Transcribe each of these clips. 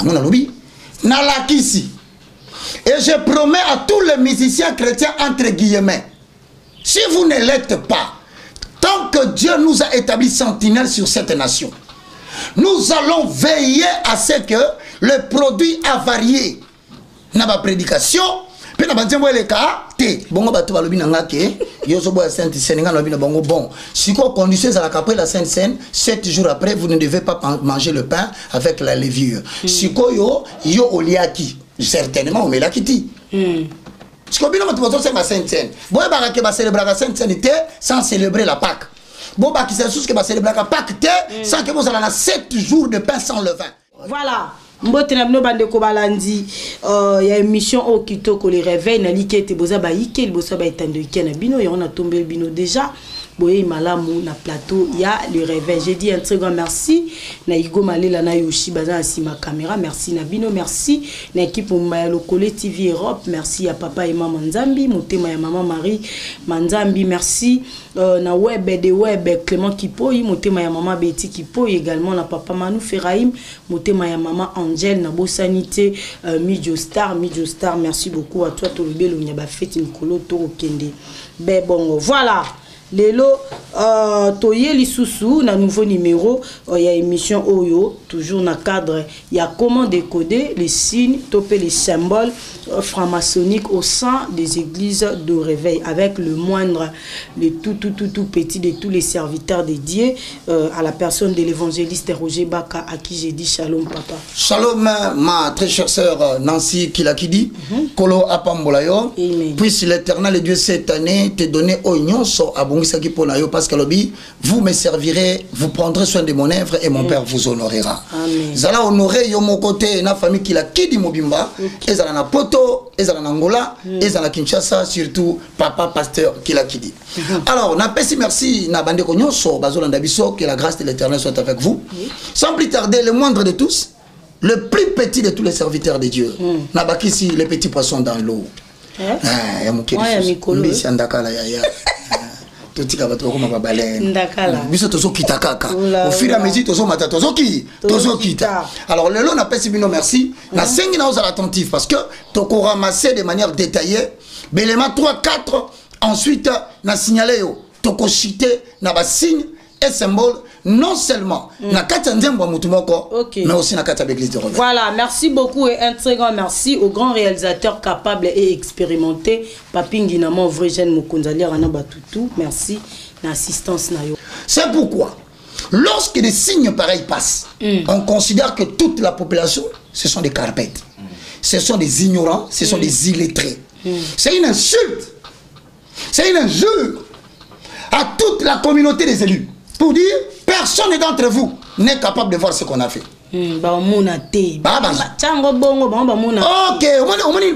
yango na lobi na lakisi. Et je promets à tous les musiciens chrétiens entre guillemets, si vous ne l'êtes pas, tant que Dieu nous a établi sentinelle sur cette nation, nous allons veiller à ce que le produit avarié na ba prédication pe na banzembo eleka te bongo bato balobi na ngake yozo boya Sainte Seine nga lobi na bongo bon siko condition za la après la Sainte Seine 7 jours après vous ne devez pas manger le pain avec la levure siko yo oliaki certainement mais la kiti siko bino bato bato c'est ma Sainte Seine boya ba ke ba célébrer la Sainte Seine sans célébrer la Pâque bon ba ki c'est sous que ba célébrer la Pâque sans que vous allez na 7 jours de pain sans levain. Voilà. Mbote na bino bande ko balandi ya émission au kitoko les réveils na likete boza ba yike liboso ba etando yike na bino ya on a tombé bino déjà boye malamu na plateau ya le réveil. J'ai dit un très grand merci na Igo Malela na Yoshi baza asima caméra, merci na bino, merci na équipe ma lokole TV Europe, merci à papa et maman Nzambi, motema ya maman Marie Manzambi, merci na web de web Clément Kipoyi, motema ya maman Betty Kipoyi, également na papa Manu Ferraim, motema ya maman Angel na Bosanité Midjo Star, merci beaucoup à toi Tolubelo nyaba fête Nikolo Toro Kende. Ben bon voilà. Lelo toye lisusu na nouveau numéro il y a émission Oyo toujours na cadre il y a comment décoder les signes topé les symboles franc-maçonniques au sein des églises de réveil avec le moindre le tout petit de tous les serviteurs dédiés à la personne de l'évangéliste Roger Baka à qui j'ai dit shalom papa. Shalom ma très chère sœur Nancy Kilakidi Kolo Apambolayo puisse l'Éternel et Dieu cette année te donner oignon so abon parce que vous me servirez, vous prendrez soin de mon œuvre et mon Père vous honorera. Zala honoré yo mon côté na famille qui la kidi mobimba, et zala na Poto, et zala na Angola, et zala Kinshasa surtout papa pasteur qui la kidi. Alors na pesi merci na bande ko nyonso bazolanda biso que la grâce de l'Éternel soit avec vous. Sans plus tarder le moindre de tous, le plus petit de tous les serviteurs de Dieu. Na bakisi les petits poissons dans l'eau. Ah ya mukiri. Mbisi andakala ya. Totika bato ko ma baleine ndakala biso tozo kita kaka au fur et à mesure tozo mata tozo kita. Alors le long appelle bino merci na sengi na ozala attentif parce que toko ramasser de manière détaillée belema 3 4 ensuite na signaler yo toko citer na ba signe et symbole non seulement na kata nzembo mutumoko mais aussi na kata l'église de Réveil. Voilà, merci beaucoup et un très grand merci aux grands réalisateurs capables et expérimentés Papingi Namo vrai jeune Mokonzali Rana Batutu, merci l'assistance nayo. C'est pourquoi lorsque des signes pareils passent, on considère que toute la population ce sont des carpettes. Ce sont des ignorants, ce sont des illettrés. C'est une insulte. C'est une injure à toute la communauté des élus. Pour dire, personne d'entre vous n'est capable de voir ce qu'on a fait. Ok, on a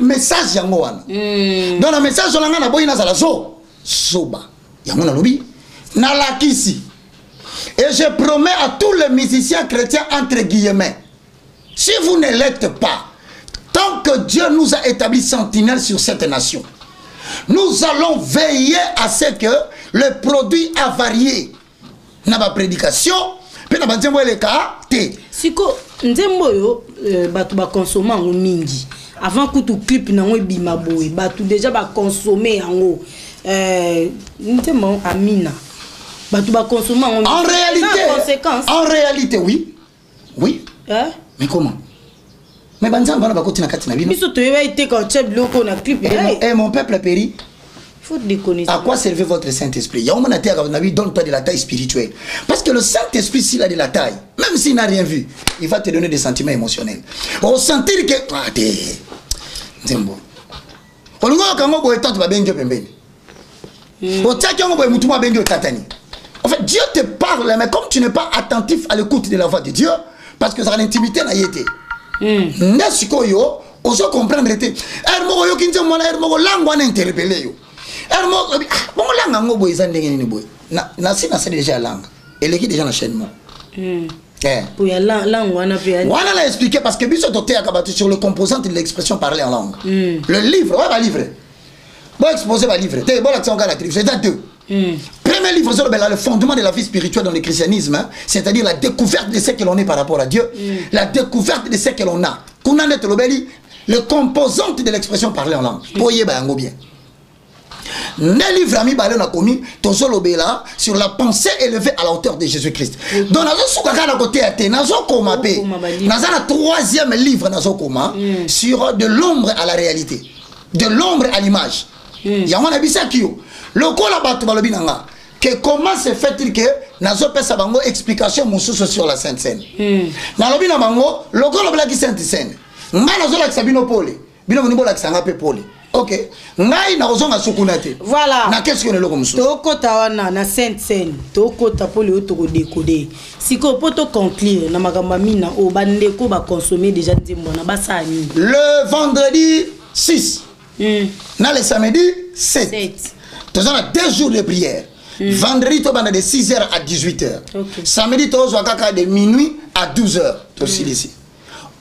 message yango wana. Dans le message on a boyina za la soba. Yango na lobi na lakisi. Et je promets à tous les musiciens chrétiens entre guillemets, si vous ne l'êtes pas, tant que Dieu nous a établi sentinelle sur cette nation, nous allons veiller à ce que le produit avarié na ba prédication pe na banzembo eleka te siko nzembo yo batu ba consommer ngo mingi avant kutu clip na ngo bima boy batu déjà ba consommer ngo nzembo amina batu ba consommer ngo en réalité oui mais comment mais banzembo na ba kotina katina bino biso to yeba ite ka cheb loko na clip et mon peuple périt. Faut déconner. À quoi servait votre Saint-Esprit? Il y a un moment donne-toi de la taille spirituelle. Parce que le Saint-Esprit, s'il a de la taille, même s'il n'a rien vu, il va te donner des sentiments émotionnels. On sentir que... En fait, Dieu te parle, mais comme tu n'es pas attentif à l'écoute de la voix de Dieu, parce que ça a l'intimité, n'a été. N'est-ce que yo, on se comprendre. Déjà langue. Elle est déjà l'enchaînement. Pour la langue, on a expliqué parce que sur le composant de l'expression parler en langue. Le livre, ouais, va livrer. Bon exposer va livrer. Bon l'action c'est deux. Près Premier livre, le fondement de la vie spirituelle dans le christianisme, hein, c'est-à-dire la découverte de ce que l'on est par rapport à Dieu, la découverte de ce que l'on a. Les composantes de l'expression parler en langue. Voyez bien. Les livres amis balé na commis tozolobela sur la pensée élevée à la hauteur de Jésus-Christ. Donc nazo sukaka na côté até nazo koma pe. Naza na troisième livre nazo koma sur de l'ombre à la réalité, de l'ombre à l'image. Yango na bisaki yo. Lokola batu balobi nanga que comment se fait-il que nazo pesa bango explication mususu sur la Sainte Seine. Na lobi na bango lokola blaki Sainte Seine. Nga nazo la sabino pole. Bino monibo la kisanga pe pole. Ok. Ngai na ozonga sukunate. Voilà. Na qu'est-ce que le logo mususu? Tokota wana na Sainte Seine. Tokota pole o toko décoder. Siko poto conclure na makamba mina o bandeko ba consommer déjà nzembo na basani. Le vendredi 6. Na le samedi 7. Tous on a 2 jours de prière. Vendredi to banda de 6h à 18h. Okay. Samedi to zo kaka de minuit à 12h. To silisi.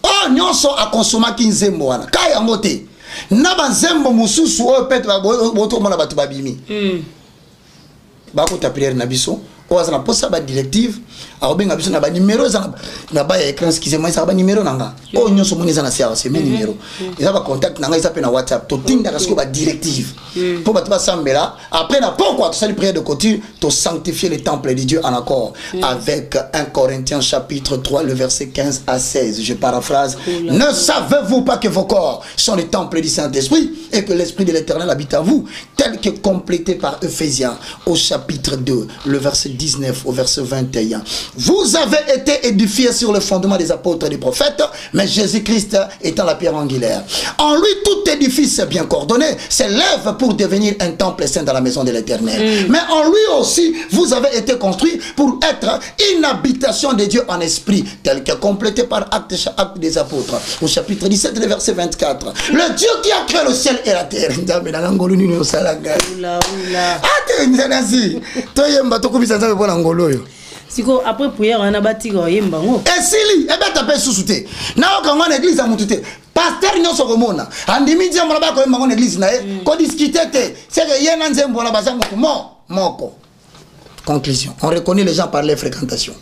Oh nyonso a consommer kinzembo wana. Kaya ngote. Naba nzembo mususu o pete ba boto mona batu babimi. Bako ta prière na biso. O azana posa ba directive. A obenga biso na ba numéro na ba écran skize moi ça ba numéro nanga. O nyonso moni za na sia c'est mes numéro. Ils ba contact nanga ils appellent na WhatsApp. To tinda kasko ba directive. Pour batu ba sambela. Après na pourquoi tu sali prière de couture, to sanctifier le temple de Dieu en accord avec 1 Corinthiens chapitre 3 le verset 15 à 16. Je paraphrase. Ne savez-vous pas que vos corps sont le temple du Saint-Esprit et que l'Esprit de l'Éternel habite en vous, tel que complété par Ephésiens au chapitre 2, le verset 19 au verset 21. Vous avez été édifiés sur le fondement des apôtres et des prophètes, mais Jésus-Christ étant la pierre angulaire. En lui, tout édifice bien coordonné s'élève pour devenir un temple saint dans la maison de l'Éternel. Mais en lui aussi, vous avez été construits pour être une habitation de Dieu en esprit, tel que complété par acte des apôtres, au chapitre 17, le verset 24. Le Dieu qui a créé le ciel et la terre. Siko après prière on a bâti ko yemba ngo. Esili ebe tape susute. Na okango na église amutute. Pasteur nyonso komona. Andimi dia mona ba ko yemba ngo na église na e. Ko discuter te. C'est que yena nzembo na bazango moko. Conclusion. On reconnaît les gens par les fréquentations.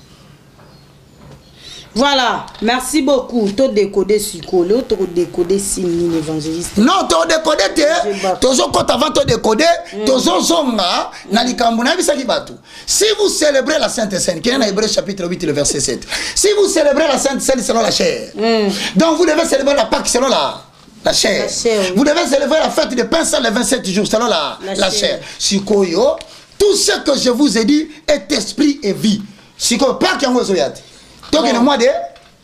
Voilà, merci beaucoup. Tu as décodé Siko, tu as décodé Signe évangéliste. Non, tu as décodé, tu as avant de décoder, tu as si vous célébrez la Sainte Seine, qui est dans Hébreux chapitre 8, le verset 7, si vous célébrez la Sainte Seine selon la chair, donc vous devez célébrer la Pâque selon la chair. Vous devez célébrer la fête de pain sans les 27 jours selon la chair. Siko, tout ce que je vous ai dit est esprit et vie. Siko, pas qu'il y a un donc le mois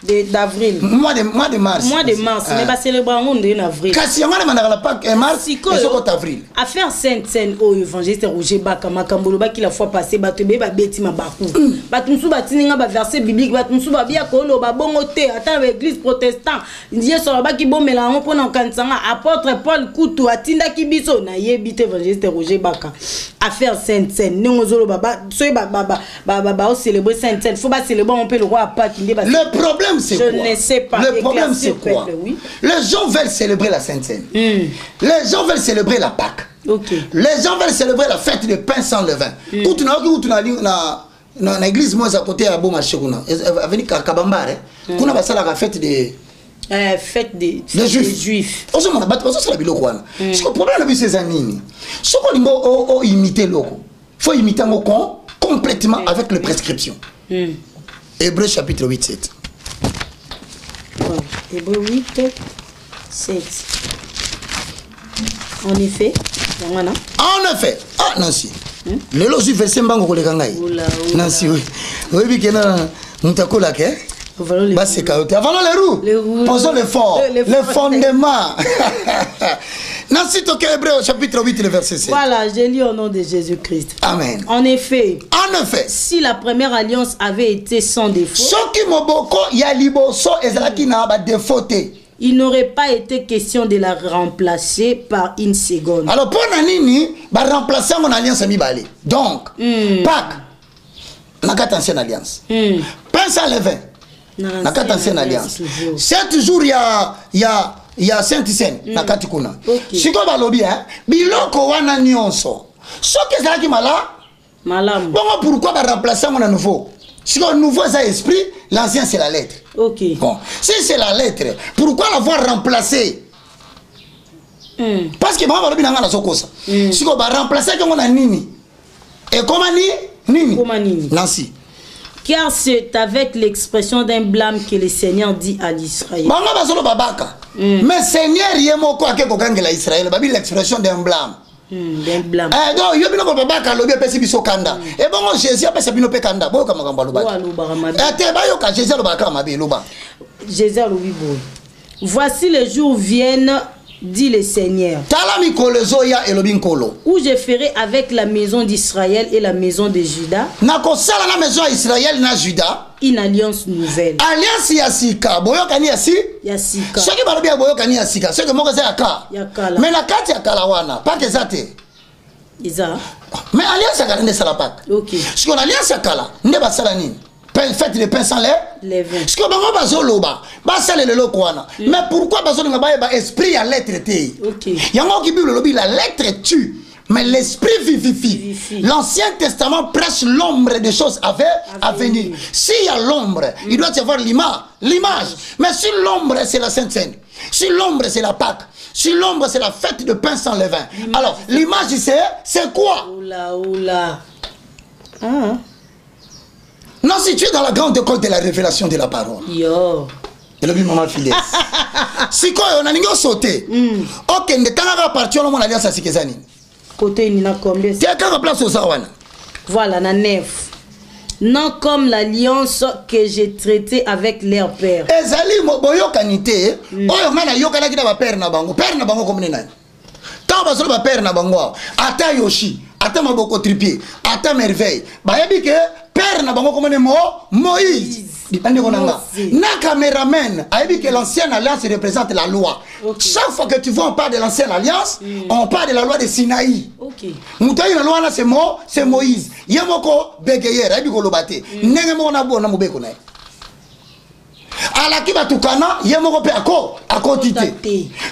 d'avril. Mois de mars. Mois de mars. Mais pas célébrer en avril. Kasi on a demandé la Pâque en mars. Et c'est avril. Affaire Sainte Seine au évangéliste Roger Baka Makambolo Baki la fois passée batebe ba beti mabaku. Batunsu batininga ba verset biblique batunsu ba bia kolo ba bongote attends l'église protestant. Ndiye so ba ki bomela on pona kansanga apôtre Paul Kutu atinda kibiso na yebite évangéliste Roger Baka. Affaire Sainte Seine nongozolo baba soy ba au célébrer Sainte Seine faut pas célébrer on peut le roi Pâque. Le problème c'est quoi? Je ne sais pas. Le problème c'est quoi? Oui. Les gens veulent célébrer la Sainte Seine. Les gens veulent célébrer la Pâque. Okay. Les gens veulent célébrer la fête de pain sans levain. Quand tu as l'église moi à côté à Beau Marché kuna avenue Kabambare kuna basala la fête des juifs. Ozo mona bato ozo sala biloko wana. Ce que problème la c'est zanini. Ce qu'on lingo imiter loko. Faut imiter ngoko complètement avec les prescriptions. Hébreux chapitre 8 7. Hébreux 8, 7. En effet, ah Nancy. Le lozi verset mbango koleka ngai. Nancy oui. Oui bikena mutakola ke. Bah c'est chaotique. Avant les roues. Posons l'effort. Le fondement. Nancy toke Hébreux chapitre 8 le verset 7. Voilà, j'ai lu au nom de Jésus-Christ. Amen. En effet, si la première alliance avait été sans défaut, il n'aurait pas été question de la remplacer par une seconde. Alors pour Nanini, bah remplacer mon alliance ami balé. Donc, Pâques, n'a qu'à ancienne alliance. Pain sans levain, n'a qu'à ancienne alliance. 7 jours il y a Sainte Seine na katikuna. Siko balobi biloko wana nyonso. Soki ezalaki mala Malam. Bon, pourquoi va remplacer mon nouveau? Si le nouveau c'est l'esprit, l'ancien c'est la lettre. Ok. Bon, si c'est la lettre, pourquoi l'avoir remplacé? Parce que moi, je vais vous dire si on va remplacer, on a nini. Et comment nini? Comment nini? Nancy. Car c'est avec l'expression d'un blâme que le Seigneur dit à l'Israël. Mais Seigneur, il y a quoi que l'Israël, l'expression d'un blâme. D'un blâme. Donc, il y a bien babaka lobi pesi biso kanda. Et bon Jésus a pesi bino pe kanda. Bo ka makambo loba. Te ba yo ka Jésus loba ka mabe loba. Jésus lobi bo. Voici les jours viennent, dit le Seigneur, où je ferai avec la maison d'Israël et la maison de Juda une alliance nouvelle. Alliance yasika, boyokani yasi? Yasika. Soki balobi boyokani yasika, soki moko za yaka. Yakala. Mais na kati ya kala wana, pas que ça te. Isa. Mais alliance ya kala nde sala pak. OK. Parce qu'on alliance ya kala, nde ba sala nini? Faites le pain sans les vins. Parce que bango bazo loba, ba sala le loko wana. Mais pourquoi bazo nga ba esprit ya lettre te? OK. Yango ki Bible lobi la lettre tue. Mais l'esprit vivifie. L'Ancien Testament prêche l'ombre des choses à venir. S'il y a l'ombre, il doit y avoir l'image. Mais si l'ombre, c'est la Sainte Seine. Si l'ombre, c'est la Pâque. Si l'ombre, c'est la fête de pain sans levain. Alors, l'image, c'est quoi? Oula. Ah. Non, si tu es dans la grande école de la révélation de la parole. Yo. Et le maman fidèle. Si quoi, on a n'importe sauté. Ok, ne t'en a pas parti, on a l'alliance à Sikezani. Côté ni na combien? Tu as qu'à place aux Zawana. Voilà, na 9. Non comme l'alliance que j'ai traitée avec leur père. Ezali boyo kanité. Oyo mana yoka na kina ba père na bango. Père na bango comme nena. Tant ba solo ba père na bango. Ata Yoshi, ata Maboko Tripier, ata Merveille. Ba yebi ke père na bango comme Moïse. Na caméraman a dit que l'ancienne alliance représente la loi. Chaque fois que tu vois on parle de l'ancienne alliance, on parle de la loi de Sinaï. Moutaï la loi là c'est Moïse. Yamoko begeyer a dit ko lobate. Nenge mo na bo na mobeko na. Ala kiba tukana yamoko pe ako tité.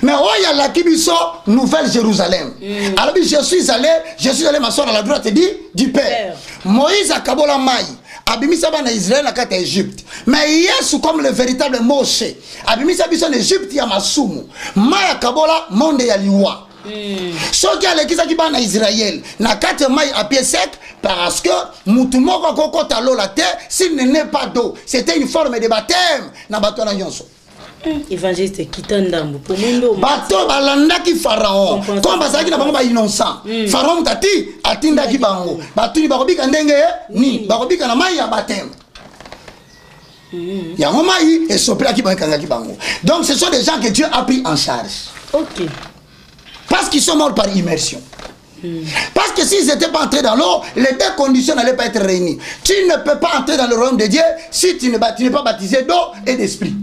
Mais oya la kibiso Nouvelle Jérusalem. Alors je suis allé m'asseoir à la droite du Père. Moïse a kabola maï. Abimisa bana Israël na kata Égypte. Mais Yesu comme le véritable Moshe. Abimisa biso en Égypte ya masumu. Maya kabola monde ya liwa. Soki alekisa ki bana Israël na kata mai à pied sec parce que mutu moko kokota lo la terre s'il n'est pas d'eau. C'était une forme de baptême na bato na nyonso. Évangéliste Kitandambo pour mundo. Bato balanda ki Pharaon. Comme bazaki na bango ba innocent. Pharaon tati atinda ki bango. Bato ni bakobika ndenge ni bakobika na mai ya baptême. Ya mai et sopela ki bango ki bango. Donc ce sont des gens que Dieu a pris en charge. OK. Parce qu'ils sont morts par immersion. Parce que s'ils n'étaient pas entrés dans l'eau, les deux conditions n'allaient pas être réunies. Tu ne peux pas entrer dans le royaume de Dieu si tu n'es pas baptisé d'eau et d'esprit.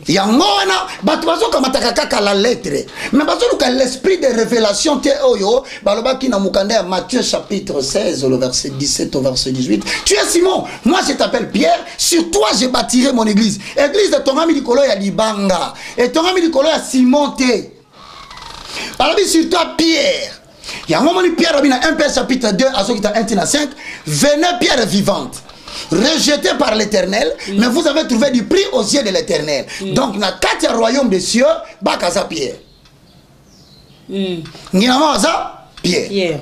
Il y a un la lettre. Mais l'esprit de révélation, Matthieu chapitre 16, le verset 17 au verset 18. Tu es Simon, moi je t'appelle Pierre, sur toi j'ai bâtirai mon église. Église de ton ami Nicolo ya Libanga. Et ton ami Nicolo ya Simon T. Alors sur toi Pierre. Il y a un moment où Pierre a 1 Pierre chapitre 2 à 5. Venez Pierre vivante. Rejeté par l'Éternel, mais vous avez trouvé du prix aux yeux de l'Éternel. Donc, dans le royaume des cieux, Bakaza Pierre. Ninamaza Pierre.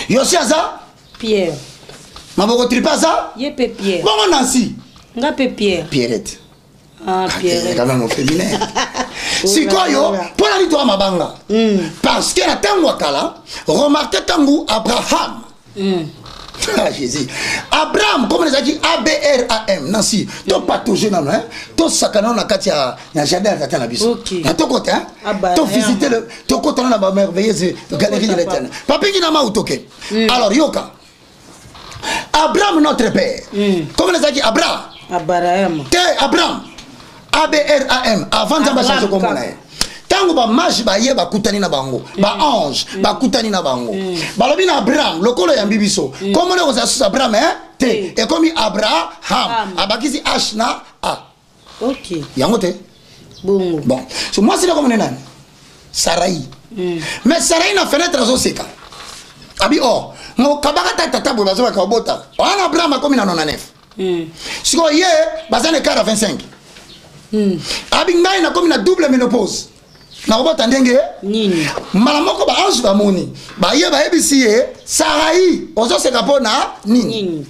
Yosiaza Pierre. Maboko Tripaza Yepe Pierre. Bon, Nancy Ngape Pierre. Pierrette. Ah, Pierrette. Quand même au féminin. Si quoi yo, pour la litoa mabanga. Parce que la tango akala, remarquez tango Abraham. Ah, Jésus. Abraham, comme les a dit, A-B-R-A-M. Nancy, tu n'as pas toujours, hein? Tu as jardin à la biso. Tu as côté, hein? Tu as visité le côté de la merveilleuse galerie de l'Éternel. Papa, qui n'a pas outoké. Alors, Yoka. Abraham, notre père. Comme les a dit, Abraham. Abraham. A-B-R-A-M. Avant de changer comme on est. Tango ba mage ba ye ba kutani na bango ba ange ba kutani na bango balobi na Abraham lokolo ya mbibiso comme on est Abraham te et comme Abraham abakisi h na a. OK yango te bon so moi c'est comme nani Sarai mais Sarai na fenêtre zo seka abi oh mo kabaka tata bo bazo ka bota wana Abraham akomi na 99 siko ye bazane 45 abingai na komi na double ménopause na kobota ndenge nini mala moko ba ange ba moni ba ye ba ebisi ye Sarai ozo se kapona nini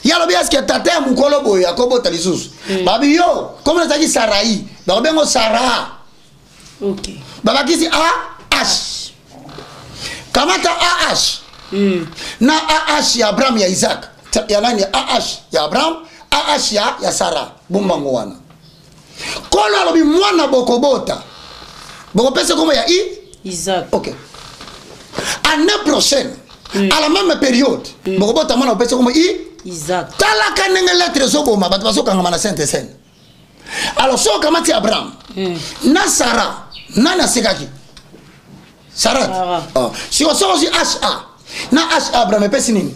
yalo bias ke tata mukolo boya kobota lisusu babi yo comme na zaki Sarai ba bengo Sarah OK baba kisi H kamata AH na AH ya Abraham ya Isaac ya nani AH ya Abraham AH ya Sarah bombango wana kolo alobi mwana bokobota bokopesa comme ya Isaac. OK année prochaine à la même période bokobota mwana bopesa comme Isaac talaka ndenge lettre zo boma bato bazokanga na Sainte Seine alors so kamati Abraham na Sarah nana sekaki Sarah. Si on sort aussi HA. Na HA Abraham pesi nini?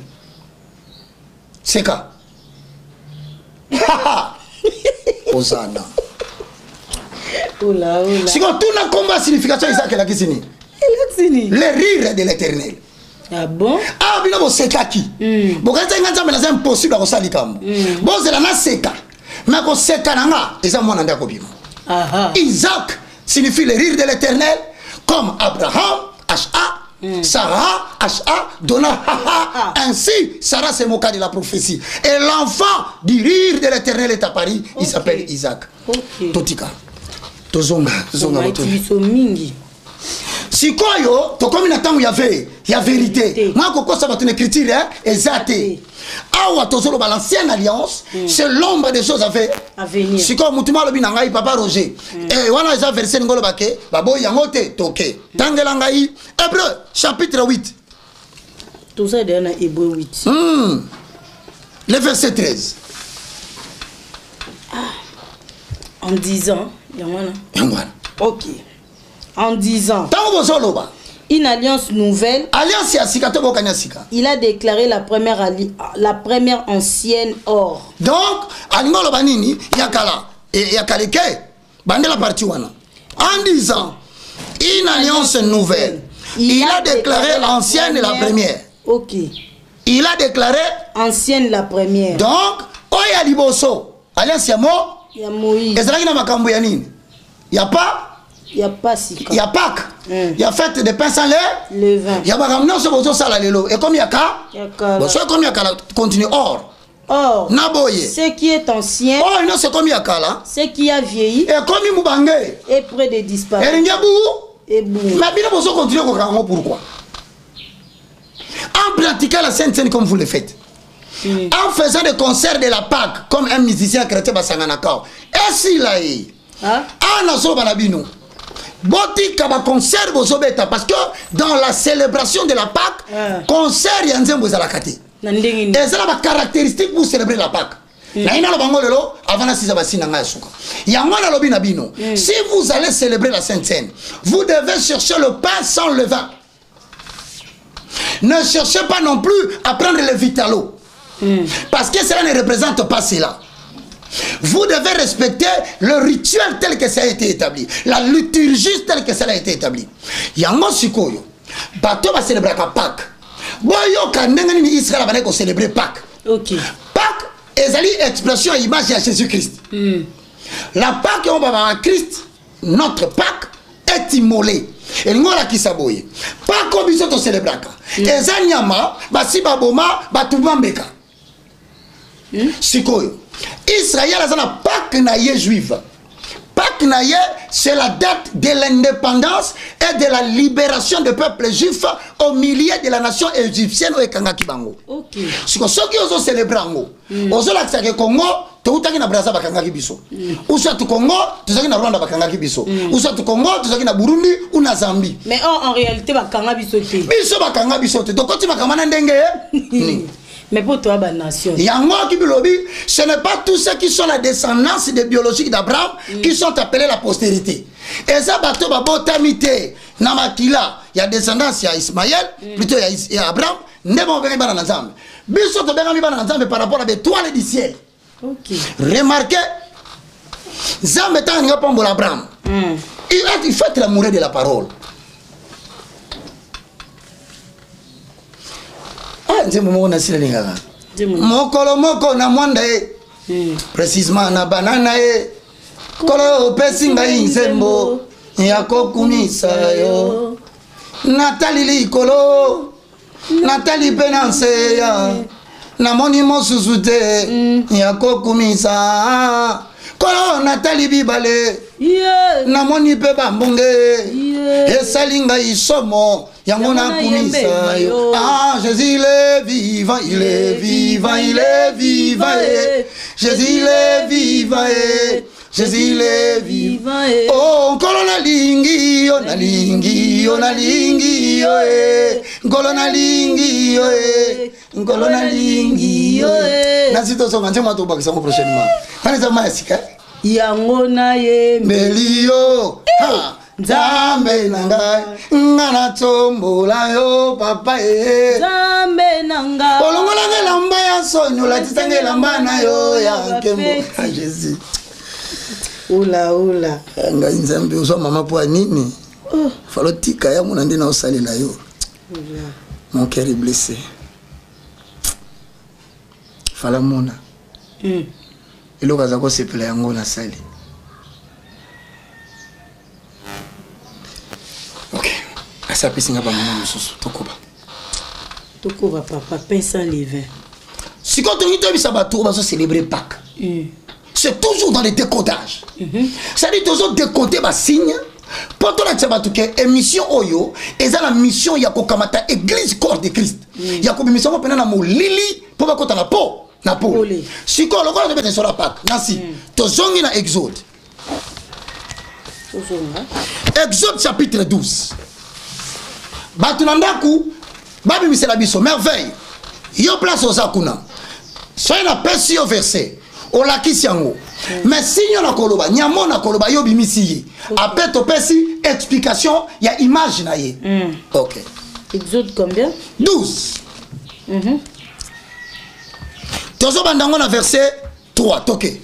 Seka. Osana. Oula. Si on tourne à combat signification Isaac la kisini. Le rire de l'Éternel. Ah bon? Ah bino bo sekaki. Bokata ngata mais c'est impossible à sali kambo. Bon c'est la na seka. Mais ko seka nanga, eza mwana ndako bimo. Isaac signifie le rire de l'Éternel. Comme Abraham, H.A., Sarah, H.A., donna H.A. Ainsi, Sarah c'est mon cas de la prophétie. Et l'enfant du rire de l'Éternel est à Paris. Il s'appelle Isaac. Totika. Tozonga. Mingi. Si quoi yo, to comme na tangu ya vérité. Moi koko ça va ton écriture exacte. Awa tozolo ba l'ancienne alliance, c'est l'ombre des choses à venir. Si quoi mutuma lobi na ngai papa Roger. Et wana eza verset ngolo bake, babo yango te toke. Tangela ngai Hébreu chapitre 8. Tout ça est dans Hébreu 8. Le verset 13. En disant, yangwana. OK. En disant une alliance nouvelle, il a déclaré la première ancienne or. Donc, en disant une alliance nouvelle, il a déclaré l'ancienne et la première. OK. Il a déclaré ancienne la première. Donc, oya liboso, alliance ya Moïse. Il n'y a pas. Il n'y a pas si. Il y a Pâques. Il y a fête de pain sans levain. Il y a pas ce que ça lelo. Et comme il y a ka. Bon, c'est comme il y a ka continue or. Or. Naboye. Ce qui est ancien. Oh non, c'est comme il y a ka là. Ce qui a vieilli. Et comme il moubangue. Et près de disparaître. Et bou. Mais bien vous continuer au pourquoi? En pratiquant la Sainte Seine comme vous le faites. En faisant des concerts de la Pâques comme un musicien chrétien basanganaka. Et si là en aso banabino. Boti kaba concert bozobeta parce que dans la célébration de la Pâque, concert yanzembo za la kati. Et ça la caractéristique pour célébrer la Pâque. Na ina lo bangolelo avant sisa basina nga suka. Yangwana lobi na bino. Si vous allez célébrer la Sainte Seine, vous devez chercher le pain sans levain. Ne cherchez pas non plus à prendre le vitalo. Parce que cela ne représente pas cela. Vous devez respecter le rituel tel que ça a été établi, la liturgie telle que ça a été établi. Yango sikoyo, bato va célébrer Pâques. Boyo kandenga ni Israël va ko célébrer Pâques. OK. Pâques ezali expression image de Jésus-Christ. La Pâques on va Christ, notre Pâques est immolé. Et ngola kisaboye. Pâques on biso to célébrer. Ezanyama basi baboma batubambeka. Sikoyo. Israël a la Pâques naïe juive. Pâques naïe, c'est la date de l'indépendance et de la libération du peuple juif au milieu de la nation égyptienne au Kangaki Bango. OK. Ce qui ont célébré en haut. Aux autres, le Congo, tu as Braza Bakangaki Biso. Ou soit au Congo, tu as Rwanda Bakangaki Biso. Ou soit au Congo, tu as Burundi ou na Zambie. Mais en réalité, Bakanga Biso. Biso Bakanga Biso. Donc quand tu vas Dengue. Mais pour toi, la nation. Ce n'est pas tous ceux qui sont la descendance des biologiques d'Abraham qui sont appelés la postérité. Et ça, bateau babo tamité. Namakila, il y a descendance, il y a Ismaël, plutôt il y a Abraham. Nebo bengi bana nzambe. Biso to bengi bana nzambe par rapport à l'étoile du ciel. OK. Remarquez, Zambe ta nga pombo Abraham. Il fait l'amour de la parole. Ah, nzembo moko na sila lingaka. Mokolo moko na mwanda e. Précisément na banana e. Kolo opesi ngai nzembo ya kokumisa yo. Natali likolo. Natali penanse ya. Namoni mosusu te ya kokumisa. Kolo Natali bibale. Namoni pe bambonge. Esali ngai somo. Yamona kumisa yo. Ah, Jésus il est vivant, il est vivant, il est vivant. Jésus il est vivant. Jésus il est vivant. Oh, nkolo na lingi yo, na lingi yo, na lingi yo. Nkolo na lingi yo, nkolo na lingi yo. Nasito so nganje mato bakisa mo prochainement. Kana za masika. Yango na ye melio. Ha. Nzambe nanga ngana tombola yo papa Nzambe nanga olongola ngelamba ya sonyo la titangela mbana yo ya kembo Jésus. Oula nga nzambe uzo mama po nini falo tika ya muna ndina osalela yo. Mon cœur est blessé. Fala mona ilo kaza ko sepela yango na sali. Ok, ça peut signer par maman mususu tokoba. Tokoba papa pain sans levain. Si quand on dit ça va tout va se célébrer Pâques. C'est toujours dans les décodages. Ça dit toujours décoder ba signe. Pour toi la tchaba tout que émission oyo, et ça la mission ya ko kamata église corps de Christ. Ya ko mission ko pena na mo lili pour ba kota na po, na po. Si quand le corps de mettre sur la Pâques, nasi. To zongi na Exode. Exode chapitre 12. Batunandaku, babi misela biso merveille. Yo place aux akuna. Soyez la pesi au verset. O la kisiango. Mais signe na koloba, nyamo na koloba yo bimisi. Après to pesi explication, il y a image na ye. OK. Exode combien? 12. Tozo bandango na verset 3, toké.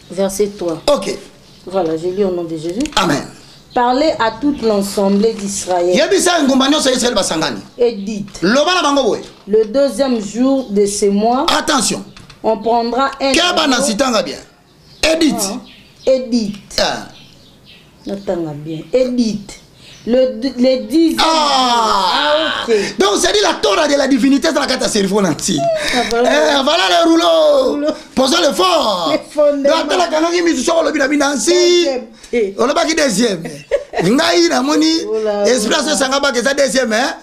Verset 3. OK. Voilà, je lis au nom de Jésus. Amen. Parlez à toute l'ensemble d'Israël. Et dites. Le deuxième jour de ce mois. Attention. On prendra un. Et dites. Et dites. Bien. Et dites. Les 10 ok. Donc c'est dit la Torah de la divinité dans la carte cerveau nanti. Voilà le rouleau. Posons le fort. Dans la canonge mise sur le bina binansi. On n'a pas qui deuxième. Ngai na moni express sangaba que ça deuxième hein.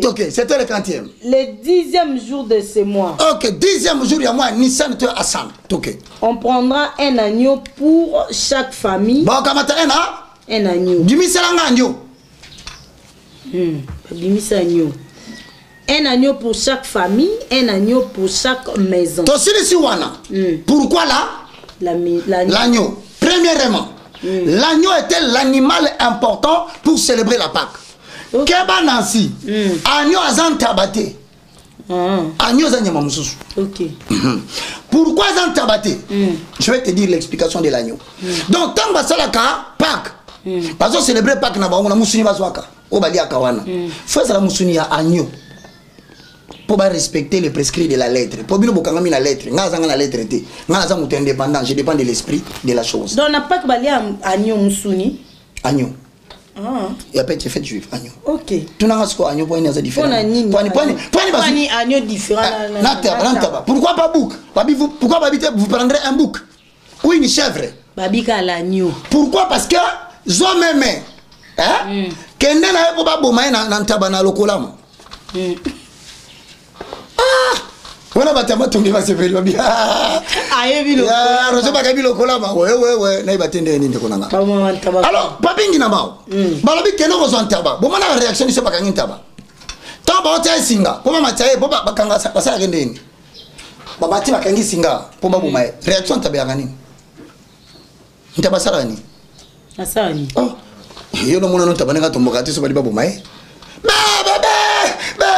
OK, c'était le 40e. Le 10e jour de ce mois. OK, 10e jour il y a moi Nissan te Hassan. OK. On prendra un agneau pour chaque famille. Bon kamata un agneau. Dimiselanga agneau. Un agneau pour chaque famille, un agneau pour chaque maison. Pourquoi là? L'agneau. Premièrement, l'agneau était l'animal important pour célébrer la Pâque. Keba Nancy, agneau azan tabate. Agneau azan mususu. OK. Pourquoi azan tabate? Je vais te dire l'explication de l'agneau. Donc tant que ça la Pâque. Parce que célébrer Pâques na ba musuni bazwaka. Obali akawana. Faut ça la musuni ya agneau. Pour respecter les prescrits de la lettre. Pour bien bokanga la lettre. Nga zanga la lettre té. Nga za mutu indépendant, je dépend de l'esprit de la chose. Donc n'a pas que bali agneau musuni. Agneau. Il y a pas été fait juif agneau. OK. Tu n'as pas agneau pour une différent. Point agneau différent. Pourquoi pas bouc? Pourquoi vous prendrez un bouc ou une chèvre? Babika l'agneau. Pourquoi? Parce que zo meme hein? Kende na ko ba boma na ntaba na lokolama. Voilà batama tongi va se faire bien. Ayebi lo. Ya rozo ba kabi lokolama. Ouais na ibatende ninde konanga. Alors papingi na mao. Balobi keno ko zo ntaba. Boma na réaction ni se ba kangi ntaba. Tamba ota singa. Poma machaye poma bakanga basala kendeni. Babati bakangi singa poma boma. Réaction ntaba ya ngani? Ntaba sala ni. Asani. Oh. Yo no mona no tabananga tomboka te so bali baboma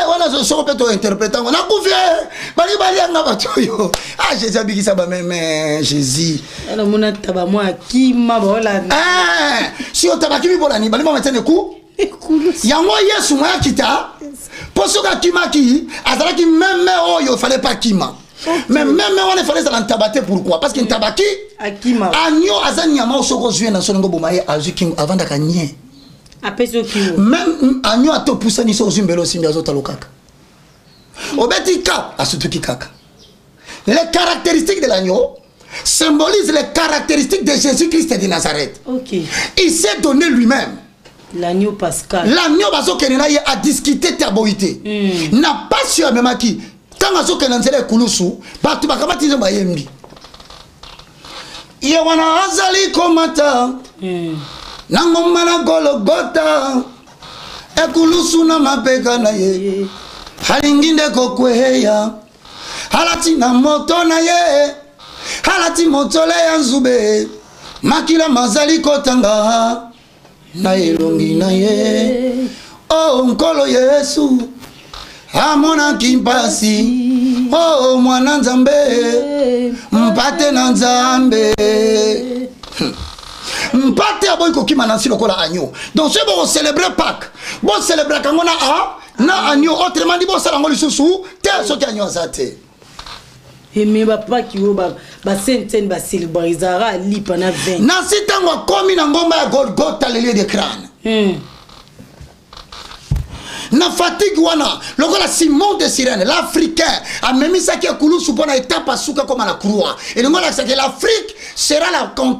voilà so peut interpréter on a couvert bali anga batoyo ah Jésus abikisa ba même Jésus alors mona taba moi kima bola si on tabaki bi bola ni bali mama tene ku yango Yesu mwa kita Pour ce qui m'a qui, même il ne fallait pas kima. Mais même on il fallait ça tabater pourquoi? Parce qu'il tabaki akima. Agno azanyama osoko jouer dans son ngo bomaye azuki avant d'akanye. Même agno a to poussa ni so zumbelo simbi azota lokaka. Obetika asutuki kaka. Les caractéristiques de l'agneau symbolisent les caractéristiques de Jésus-Christ de Nazareth. Il s'est donné lui-même. L'agneau pascal. L'agneau a discuté taboité. N'a pas su à même qui. Quand azo kenanzele kulusu, batu bakamatize bayembi. Ye wana azali komata. Nangoma na Golgotha. Ekulusu na mapeka na ye. Halinginde kokweya. Halati na moto na ye. Halati motole ya nzube. Makila mazali kotanga. Na elongi na ye. Oh nkolo Yesu. Amona kimpasi. Oh mwana nzambe. Mpate na nzambe. Mpate aboy kokima nansi lokola agneau. Donc c'est bon célébrer Pâques. Bon célébrer kangona na agneau autrement dit bon ça ngoli susu te so ki agneau azate. Et mais papa qui ba senten ba célébrer zara li pendant 20. Nansi tango komi na ngomba ya Golgotha le lieu de crâne. Na fatigue wana lokola Simon de Cyrène l'Africain a même ça qui a coulé sous bonne étape à souka comme à la croix et le moment c'est que l'Afrique sera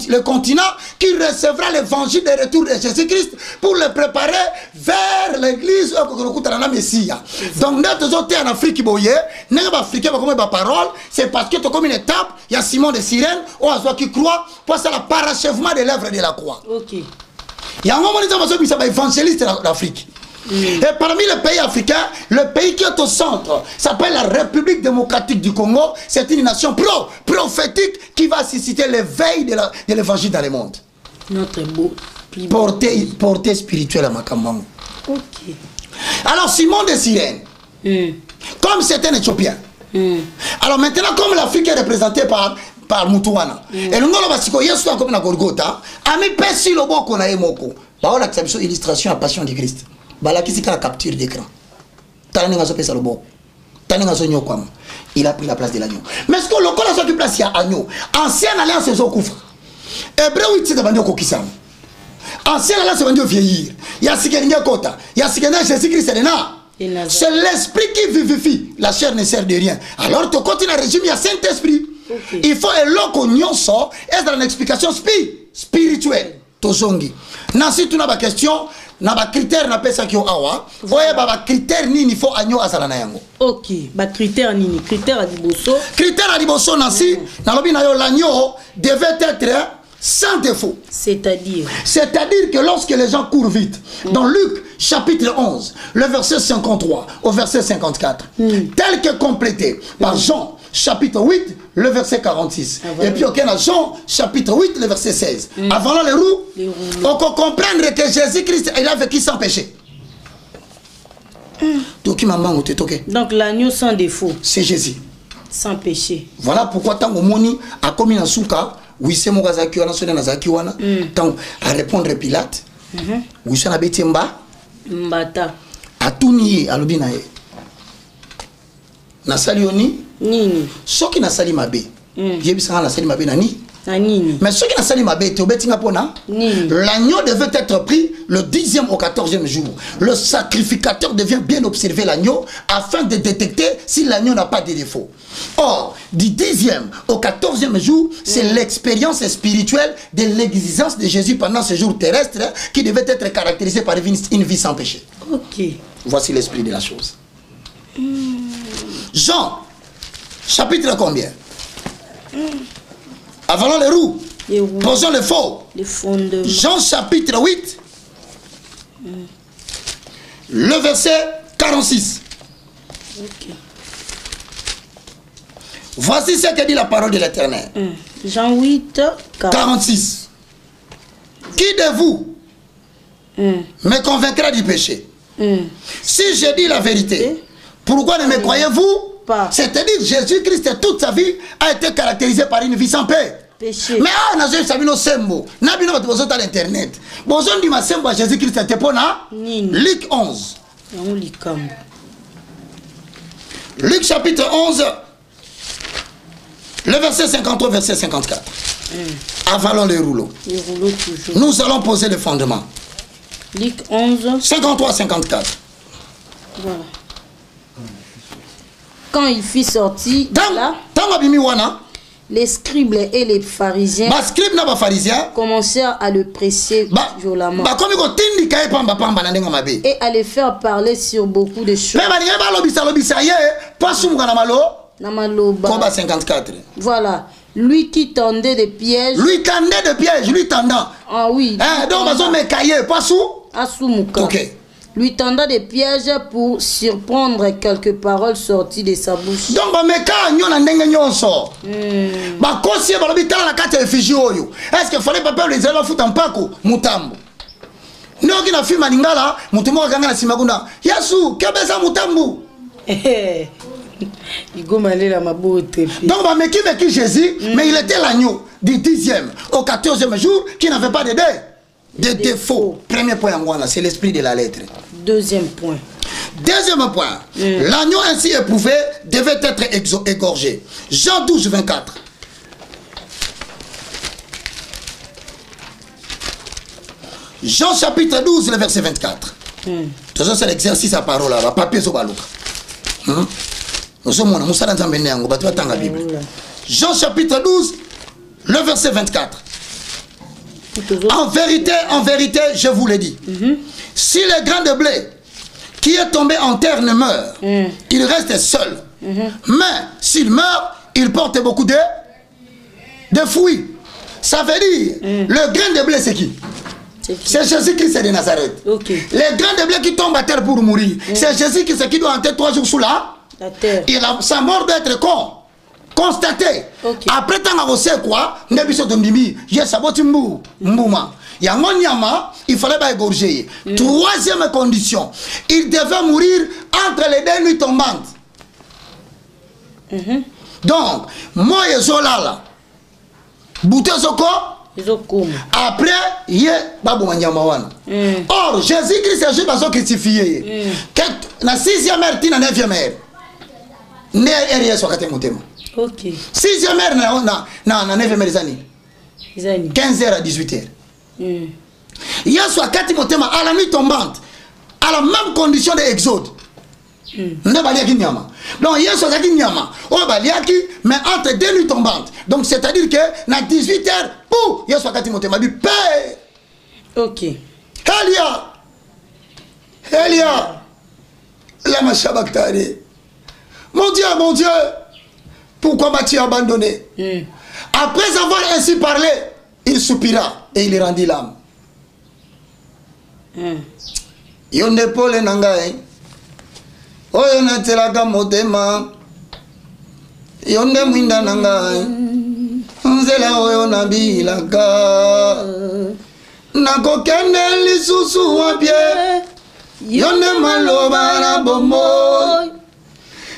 le continent qui recevra l'évangile de retour de Jésus-Christ pour le préparer vers l'église au Messie. Donc notre autres en Afrique boye n'est pas africain comme ma parole c'est parce que comme une étape il y a Simon de Cyrène ou à qui croit pour ça le parachèvement de l'œuvre de la croix. OK. Il y a un moment où ça va évangéliste l'Afrique. Et parmi les pays africains, le pays qui est au centre s'appelle la République démocratique du Congo. C'est une nation prophétique qui va susciter l'éveil de l'évangile dans le monde. Notre beau portée spirituelle à Makambango. Ok. Alors Simon de Cyrène, comme c'est un Éthiopien, alors maintenant comme l'Afrique est représentée par Mutuwana, et nous avons basiko yesu comme na Golgotha, ami pesi loboko na emoko. Ba on a une illustration à Passion du Christ. Balaki sika capture d'écran. Taninga so pesa lobo. Taninga so nyokwam. Il a pris la place de l'agneau. Mais ce que le col a sur place il y a agneau. Ancienne alliance zo kufa. Hébreu 8 c'est bandio kokisam. Ancienne alliance bandio vieillir. Il y a sikenya kota. Il y a sikenya Jésus-Christ est là. C'est l'esprit qui vivifie. La chair ne sert de rien. Alors tu continues à régime il y a Saint-Esprit. Il faut eloko nyonso est dans l'explication spirituelle. Tozongi. Nansi tu n'as pas question. Na ba critère na pesa ki awa voye ba critère nini faut agneau azala na yango. OK, ba critère nini? Critère à liboso nansi na lobi na yo l'agneau devait être sans défaut. C'est-à-dire que lorsque les gens courent vite dans Luc chapitre 11 le verset 53 au verset 54 tel que complété par Jean chapitre 8 le verset 46 et puis aucun Jean chapitre 8 le verset 16 avant les roues on peut comprendre que Jésus-Christ il a vécu sans péché. Donc l'agneau sans défaut c'est Jésus sans péché. Voilà pourquoi tant moni a commis un souka oui c'est mon gazaki wana sona nazaki wana tant à répondre Pilate oui ça na betimba mbata atuni alobi na ye na salioni nini soki na sali mabe yebisanga na sali mabe nani nini mais soki na sali mabe te obetinga pona l'agneau devait être pris le 10e au 14e jour. Le sacrificateur devient bien observer l'agneau afin de détecter si l'agneau n'a pas de défaut. Or du 10e au 14e jour c'est l'expérience spirituelle de l'existence de Jésus pendant ce jour terrestre qui devait être caractérisée par une vie sans péché. OK. Voici l'esprit de la chose. Jean chapitre combien? Avalons les roues. Posons les faux. Jean chapitre 8. Le verset 46. OK. Voici ce que dit la parole de l'Éternel. Jean 8 46. Qui de vous me convaincra du péché? Si je dis la vérité, pourquoi ne me croyez-vous pas? C'est-à-dire Jésus-Christ toute sa vie a été caractérisé par une vie sans paix. Péché. Mais on a vu nos sembo. N'a pas besoin de l'internet. Besoin de ma sembo Jésus-Christ était pour Luc 11. Luc chapitre 11, le verset 53, verset 54. Avalons les rouleaux. Les rouleaux toujours. Nous allons poser le fondement. Luc 11. 53, 54. Voilà. Quand il fit sortir là, les scribes et les pharisiens commencèrent à le presser violemment et à les faire parler sur beaucoup de choses. Voilà. Lui qui tendait des pièges. Lui tendant. Ah oui. Ok. Lui tendant des pièges pour surprendre quelques paroles sorties de sa bouche. Donc, est-ce qu'il fallait pas les élèves foutre en paco mutambo? Non, qui n'a fait maningala, mutumo ganga simagunda. Yasu, kebeza mutambo. Donc, mais qui Jésus, mais il était l'agneau du 10e au 14e jour qui n'avait pas de défauts. Premier point, c'est l'esprit de la lettre. Deuxième point. Deuxième point. L'agneau ainsi éprouvé devait être égorgé. Jean 12, 24. Jean chapitre 12, le verset 24. C'est l'exercice à parole là. Papier Zobalouka. Jean chapitre 12, le verset 24. En vérité, je vous l'ai dit. Si le grain de blé qui est tombé en terre ne meurt, il reste seul. Mais s'il meurt, il porte beaucoup de fruits. Ça veut dire, le grain de blé c'est qui? C'est Jésus-Christ de Nazareth. Okay. Les grains de blé qui tombent à terre pour mourir, c'est Jésus-Christ qui doit entrer 3 jours sous la terre. Sa mort doit être constaté. Okay. Après tant à c'est quoi? Nebiso Dondimi, Yesabotimbu, Mbouma. Il fallait pas égorger. Troisième condition, il devait mourir entre les 2 nuits tombantes. Donc, moi et Zolala, Bouté Zoko, après, il y a Babou Manyamawana. Or, Jésus-Christ est juste dans son crucifié. La 6e heure, la 9e heure. Ne est soit ok. 6e heure, na 9e heure, 15h à 18h. Il y a soit 4 motema à la nuit tombante, à la même condition d'exode. Donc, il y a soit mais entre 2 nuits tombantes. Donc, c'est-à-dire que na 18h, il y a soit 4 motema du père. Ok. Elia, la machabaktari. Mon Dieu, pourquoi m'as-tu abandonné? Après avoir ainsi parlé, il soupira et il rendit l'âme. Yonde pole nangai. Oyo natelaka motema. Yonde mwinda nangai. Nzela oyo nabilaka. Nakokende lisusu wapye. Yonde maloba na bombo.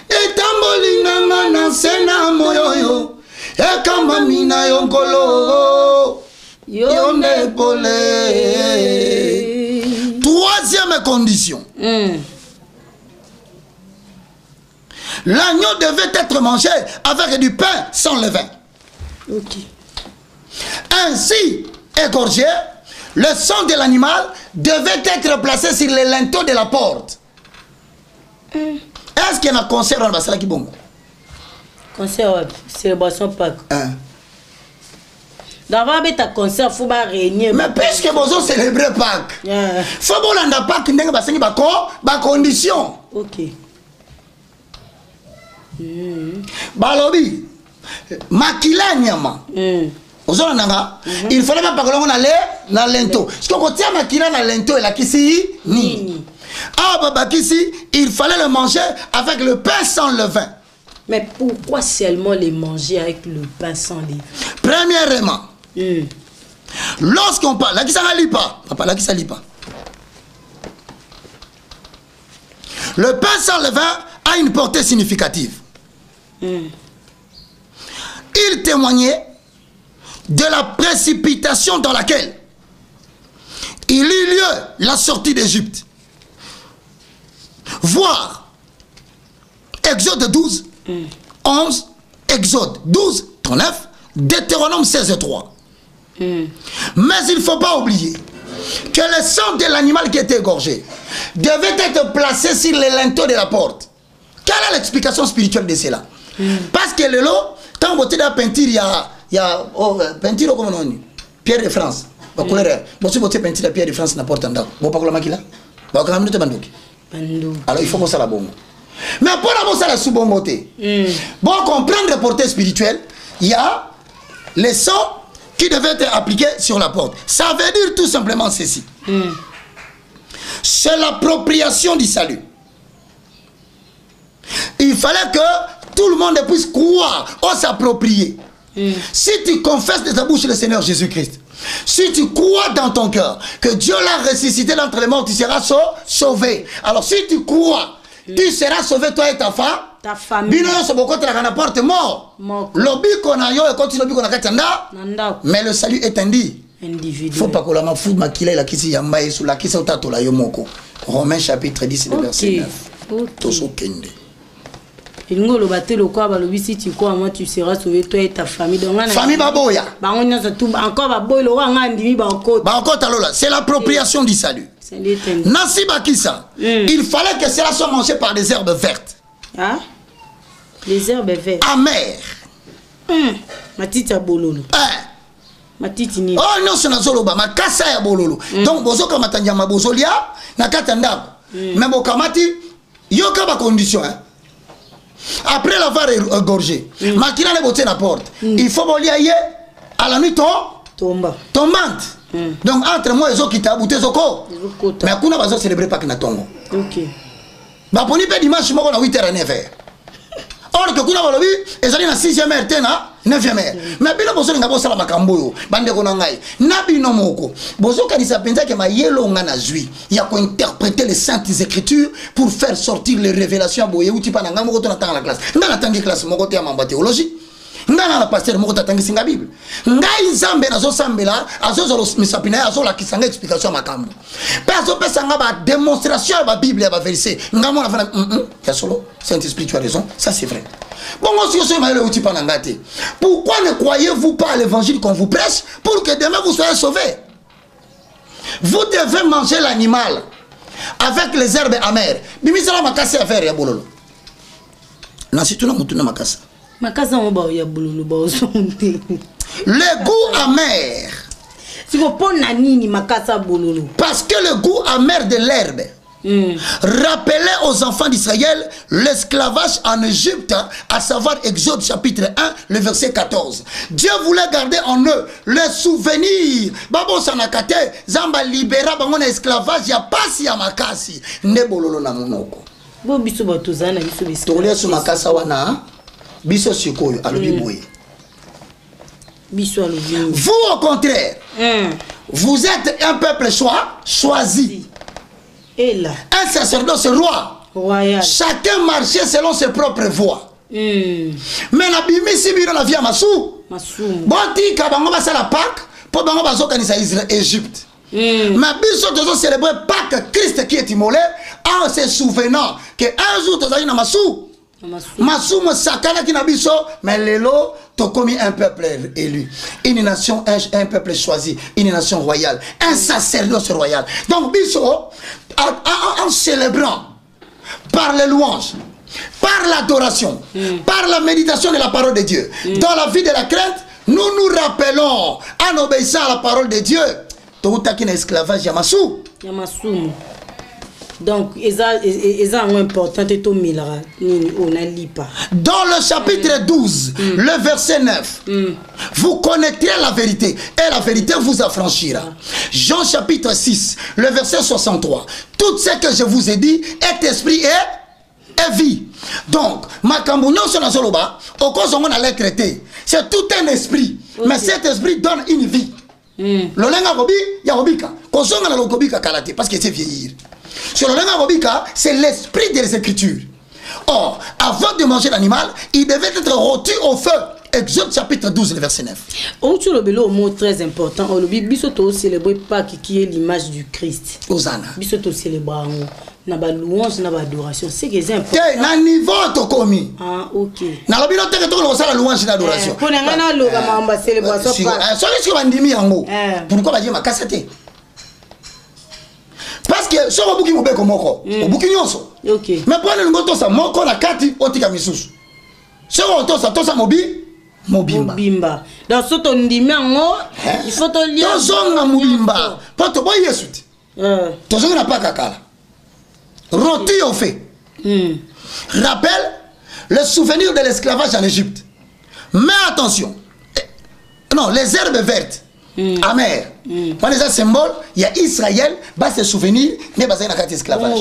Etamboli nanga na sena moyoyo. Ekamba mina yonkolo. Yonde pole. Troisième condition. L'agneau devait être mangé avec du pain sans levain. Ok. Ainsi égorgé, le sang de l'animal devait être placé sur les linteaux de la porte. Est-ce qu'il y a un concert dans le bassin qui bon? Concert, célébration Pâques. D'abord, ta concert, il faut pas régner. Mais puisque vous célébrer Pâques, il faut que vous Pâques n'ayez pas condition. Ok. Balobi, makila nyama. Il fallait pas parler dans lento. Parce que quand tu as makila dans lento, la kisi ni. Ah baba kisi, il fallait le manger avec le pain sans levain. Mais pourquoi seulement les manger avec le pain sans levain? Premièrement, lorsqu'on parle, la kisa lit pas, papa la kisa lit pas. Le pain sans levain a une portée significative. Il témoignait de la précipitation dans laquelle il eut lieu la sortie d'Égypte. Voir Exode 12, 11, Exode 12, 39, Deutéronome 16, 3. Mais il ne faut pas oublier que le sang de l'animal qui était égorgé devait être placé sur les linteaux de la porte. Quelle est l'explication spirituelle de cela? Parce que le lot, quand vous êtes dans la peinture, il y a peinture comme on dit, Pierre de France. Vous avez peinture de Pierre de France, n'importe où. Vous ne pouvez pas alors il faut que ça la bombe. Mais pour la ça la sous-bomboté. Bon, comprendre le porté spirituel, il y a les sons qui devaient être appliqués sur la porte. Ça veut dire tout simplement ceci. C'est l'appropriation du salut. Il fallait que tout le monde puisse croire ou s'approprier. Si tu confesses de ta bouche le Seigneur Jésus-Christ, si tu crois dans ton cœur que Dieu l'a ressuscité d'entre les morts, tu seras sauvé. Alors si tu crois, tu seras sauvé toi et ta femme. Ta famille. Mais le salut est individuel. Faut pas que la mafoud makila la kisi yamba yesu la kisa utatola yomoko. Romains chapitre 10 verset 9. Toso kende. Il nous le battait le quoi, si tu crois, moi tu seras sauvé, toi et ta famille. Famille baboya. Encore baboy, le roi encore talola. C'est l'appropriation du salut. Nasi bakisa. Il fallait que cela soit mangé par des herbes vertes. Ah? Les herbes vertes. Amères. Matiti à bololo. Matiti ni. Oh non, c'est nazoloba. Ma kasa ya bololo. Donc bozo kamatanja ma bozolia na katanda. Mais bokamati yoka ba condition hein. Après l'avoir égorgé, makina le boté la porte. Il faut voler à la nuit tombante. Donc entre moi et eux qui t'a bouté zoko. Mais kuna bazo célébrer pas que na tongo. OK. Ba poni pe dimanche moko na 8h à 9h. Or que kuna balobi ezali na 6e heure tena 9e heure. Mais bilo bozo nga bosa la makambo yo bande ko na ngai. Na bino moko. Bozo kanisa penza ke mayelo nga na zui. Ya ko interpréter les saintes écritures pour faire sortir les révélations boye uti pa na nga moko to na tanga la classe. Nga na tangi classe moko te ya mamba théologie. Nga na pasteur moko ta tangi singa Bible. Ngai nzambe na zo sambela azo misapina azo la kisanga explication makambo. Peso pesa nga ba démonstration ba Bible ya ba verset. Nga mo na fana ya solo Saint-Esprit tu as raison, ça c'est vrai. Bon, si vous avez pourquoi ne croyez-vous pas à l'évangile qu'on vous prêche pour que demain vous soyez sauvés? Vous devez manger l'animal avec les herbes amères. Le goût amer. Parce que le goût amer de l'herbe rappelait aux enfants d'Israël l'esclavage en Égypte, à savoir Exode chapitre 1, le verset 14. Dieu voulait garder en eux le souvenir. Babo sanakate, zamba libera bango na esclavage ya pasi ya makasi. Ne bololo na monoko. Bo biso batuzana biso biso. Tolé su makasa wana biso sikoyo alobi boye. Biso alobi. Vous au contraire, vous êtes un peuple choisi. Et là. Un sacerdoce roi. Royal. Chacun marchait selon ses propres voies. Mais la Bible, si vous avez la Massou. Bon, tu as la Pâque pour organiser Égypte. Mais biso devons célébrer Pâque, Christ qui est immolé, en se souvenant qu'un jour, tu as une Massou. Massou, Sakana qui n'a biso, mais Lélo, tu as commis un peuple élu, une nation, un peuple choisi, une nation royale, un sacerdoce royal. Donc, biso, en célébrant par les louanges, par l'adoration, par la méditation de la parole de Dieu, dans la vie de la crainte, nous nous rappelons, en obéissant à la parole de Dieu, tout à un esclavage Yamassou. Donc, ils ont important et tout on n'a lit pas. Dans le chapitre 12, le verset 9, vous connaîtrez la vérité et la vérité vous affranchira. Jean chapitre 6, le verset 63. Tout ce que je vous ai dit est esprit et vie. Donc, makambo non sur la soloba, au cause on a traité. C'est tout un esprit, mais cet esprit donne une vie. Le lenga robi, ya robika. Kosonga na lokobika kalate parce que c'est vieillir. Sur le lenga robika, c'est l'esprit des Écritures. Or, avant de manger l'animal, il devait être rôti au feu. Exode chapitre 12, le verset 9. On tue le mot très important. On le bisoto célébrer Pâques qui est l'image du Christ. Hosanna. Bisoto célébrer na ba louange na ba adoration c'est que c'est important na niveau to komi ah OK na lobi no teke to ko sala louange na adoration pour nga na lo ba mamba célébration pas so que bandimi yango pourquoi ba jema kasete parce que so obuki mobeko moko obuki nyonso OK mais pour le ngoto sa moko na kati otika misusu so to sa mobimba dans ce ton ndimi yango il faut to lire to zonga mobimba poto boy yesuti to zonga na pa kakala roti au fait rappelle le souvenir de l'esclavage en Égypte mais attention non les herbes vertes amères pour les symboles il y a Israël va se souvenir mais basé na carte esclavage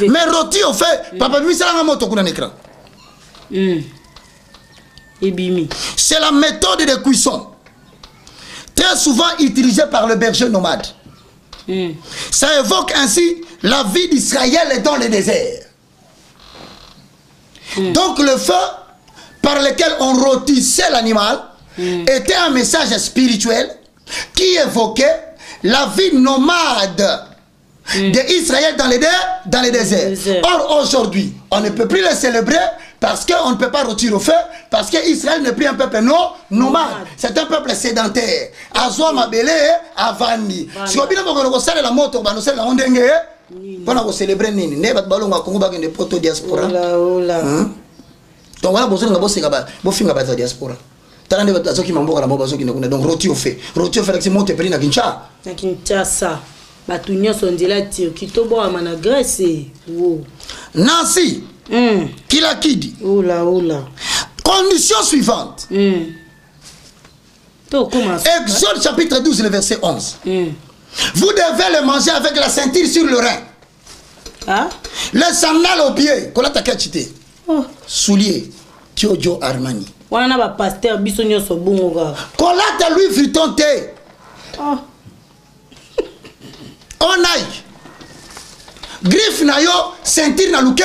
mais roti au fait papa mi sala moto kuna écran c'est la méthode de cuisson très souvent utilisée par le berger nomade. Ça évoque ainsi la vie d'Israël dans le désert. Donc le feu par lequel on rôtissait l'animal était un message spirituel qui évoquait la vie nomade d'Israël dans le désert. Or aujourd'hui, on ne peut plus le célébrer parce qu'on ne peut pas rôtir au feu, parce qu'Israël n'est plus un peuple nomade. C'est un peuple sédentaire. Azwa mabele avandi. Si on veut célébrer la moto, on célébrer la ondenge. On célébrer nini. Ne bat balonga Congo ba ngende proto diaspora. Donc voilà besoin ngabo seka bo finga ba diaspora. Talande ba zoki mamboka na boba zoki ne donc rôtir au feu. Rôtir au feu c'est monte peri na Kinshasa. Na Kinshasa. Batu nyonso ndela Turquie to bo amana Grèce. Nancy Kila Kidi. Oula. Condition suivante. Exode chapitre 12, le verset 11. Vous devez le manger avec la ceinture sur le rein. Ah? Le sandal au pied. Kolata kachite. Soulier. Giorgio Armani. Wana ba pasteur biso nyonso bongo. Kolata Louis Vuitton te. Onaï. Griffe na yo, ceinture na luke.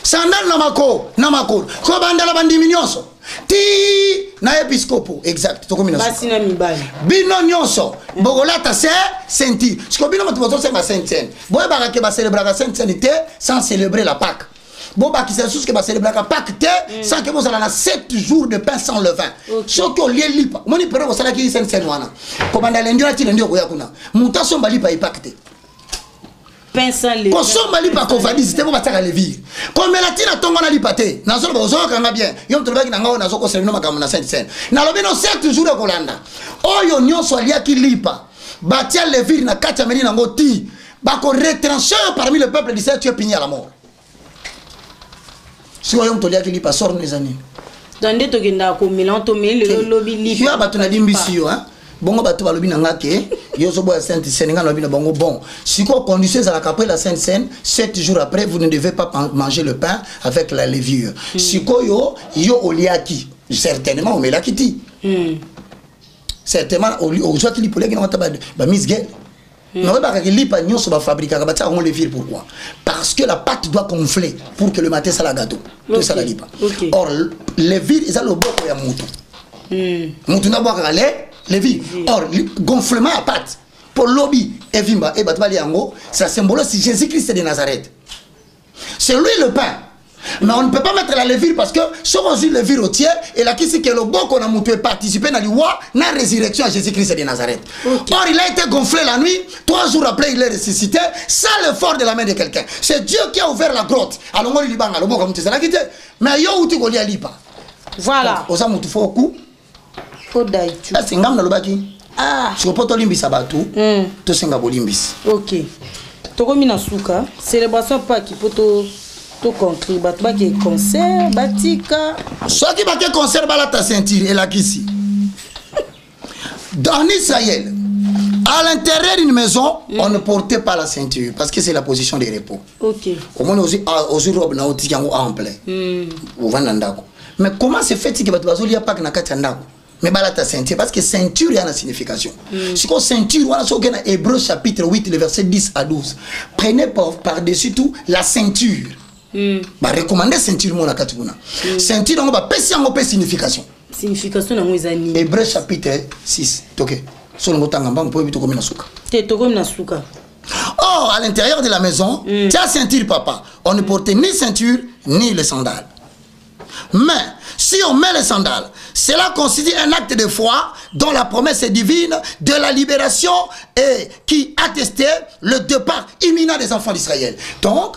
Sandal na mako. Ko bandala bandi minyonso. Ti na episcopo exact to combinaison. Basi na mibali. Bino nyonso. Bogolata c'est ceinture. Siko bino matozo c'est ma ceinture. Boye ba ke ba célébrer la sainte sans célébrer la Pâque. Boba qui sait que ba célébrer la Pâque sans que vous allez na 7 jours de pain sans levain. Soko lié lipa. Moni pere ko sala ki sainte wana. Ko bandala ndio ati ndio ko yakuna. Mutaso mbali pa ipakte. Kosomba lipa kovadisi te bo bataka levir. Comme la tina tongo na lipate. Na zo bozo kanga bien. Yo tolobaki na ngao na zo ko selino makamu na sainte scène. Na lobi no 7 jours de kolanda. Oyo nyonso aliaki lipa. Batia levir na kati ameli na ngoti. Bako retrancher parmi le peuple d'Israël tu es pigné à la mort. Si yo toliaki lipa sort les années. Dande to genda ko milan to meli le lobi lipa. Yo batuna limbisi yo hein. Bongo bato balobi na ngake yo zo boya sainte scène nga lobi na bongo bon siko conditions à la après la sainte scène 7 jours après vous ne devez pas manger le pain avec la levure siko yo oliaki certainement mais la kiti certainement au joie qui pour les gens ba misgel non ba ka lipa nyonso ba fabriquer ka ba on levure pourquoi parce que la pâte doit gonfler pour que le matin ça la gâteau tout ça la lipa or levure ça le boko ya mutu mutu na boka lait Lévi. Or, gonflement à pâte. Pour lobby et vimba et batbali yango, ça symbolise Jésus-Christ de Nazareth. C'est lui le pain. Mais on ne peut pas mettre la levure parce que si on dit levure au tiers, et là qui c'est que le bon qu'on a monté participer dans la résurrection à Jésus-Christ de Nazareth. Or, il a été gonflé la nuit, 3 jours après il est ressuscité, sans l'effort de la main de quelqu'un. C'est Dieu qui a ouvert la grotte. Alors, on lui banga, le bon comme tu sais la quitter. Mais yo ou tu goli à lipa. Voilà. Osa mutu fo coup. C'est ngam na lobaki. Je peux te limbisa batu. To senga bolimbis. OK. Tokomi na suka, célébration pas qui peut to conclure batu ba ki concert, batika. Soit qui ba ki concert bala ta ceinture et la kisi. Dans Israël, à l'intérieur d'une maison, on ne portait pas la ceinture parce que c'est la position de repos. OK. Au moins aux robe na otiki yango ample. Au vandandako. Mais comment se fait-il que batu bazoli pas na kati ndako? Mais balata ceinture parce que ceinture y a une signification. Si qu'on ceinture on a sur Hébreux chapitre 8 le verset 10 à 12. Prenez par-dessus tout la ceinture. Ba recommander ceinture mon akatuna. Ceinture on va passer en signification. Signification na mwezani. Hébreux chapitre 6. OK. Solo ngotanga mbango po bito komina suka. Te to komina suka. Or, à l'intérieur de la maison, tu as ceinture, papa. On ne portait ni ceinture, ni les sandales. Mais, si on met les sandales, cela constitue un acte de foi dont la promesse est divine de la libération et qui attestait le départ imminent des enfants d'Israël. Donc,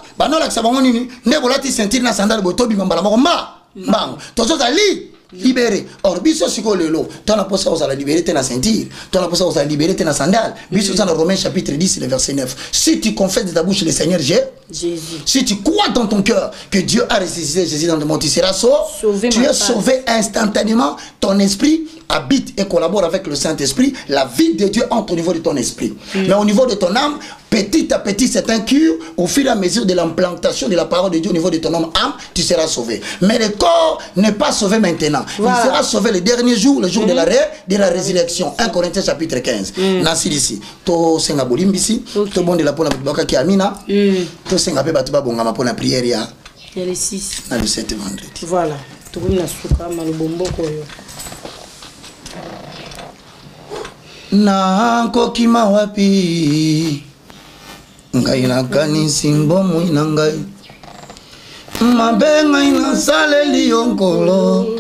libéré. Or, biso siko lelo, ton apostle aux la libéré na ceinture, ton apostle aux la libéré na sandale. Biso dans Romains chapitre 10, le verset 9. Si tu confesses de ta bouche le Seigneur Jésus, si tu crois dans ton cœur que Dieu a ressuscité Jésus dans le monde, tu seras sauvé. Tu es sauvé instantanément. Ton esprit habite et collabore avec le Saint-Esprit. La vie de Dieu entre au niveau de ton esprit. Mais au niveau de ton âme, petit à petit, c'est un cure. Au fur et à mesure de l'implantation de la parole de Dieu au niveau de ton âme, tu seras sauvé. Mais le corps n'est pas sauvé maintenant. Voilà. Il sera sauvé le dernier jour, le jour de la résurrection. 1 Corinthiens chapitre 15. Nasi ici. To senga bolimbisi. To bon de la pona baka ki amina. To senga pe batu ba bonga ma pona prière ya. Le 6. Na le 7 vendredi. Voilà. To na suka malubombo koyo. Na kokima wapi ngai nakanisi mbomu na ngai mabe ngai nasaleli onkolo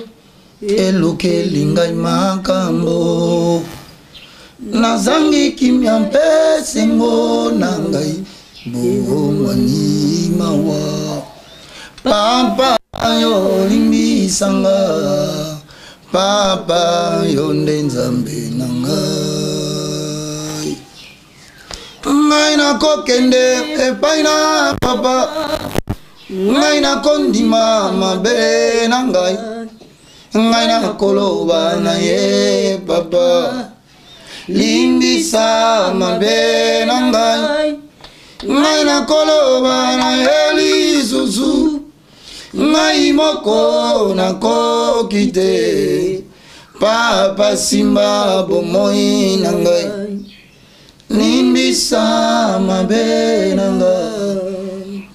elukeli ngai makambo nazangi kimia mpe sengo na ngai bomwani mawa papa yo limbisanga papa yo nde nzambe na ngai ngai nakokende epai na papa ngai nakondima mabe na ngai ngai nakoloba na ye papa limbisa mabe na ngai ngai nakoloba na ye lisusu ngai moko nakoki te papa simba bomoi na ngai limbisa mabe na ngai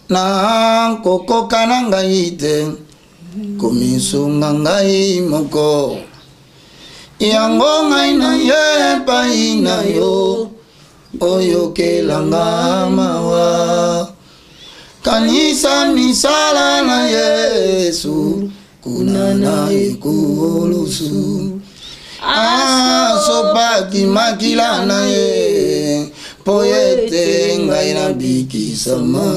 na kokoka na ngai te komisunga ngai moko yango ngai na ye pai na yo oyokelanga mawa kanisa misala na Yesu kuna na ikulusu sopaki makila na ye poete ngai na bikisama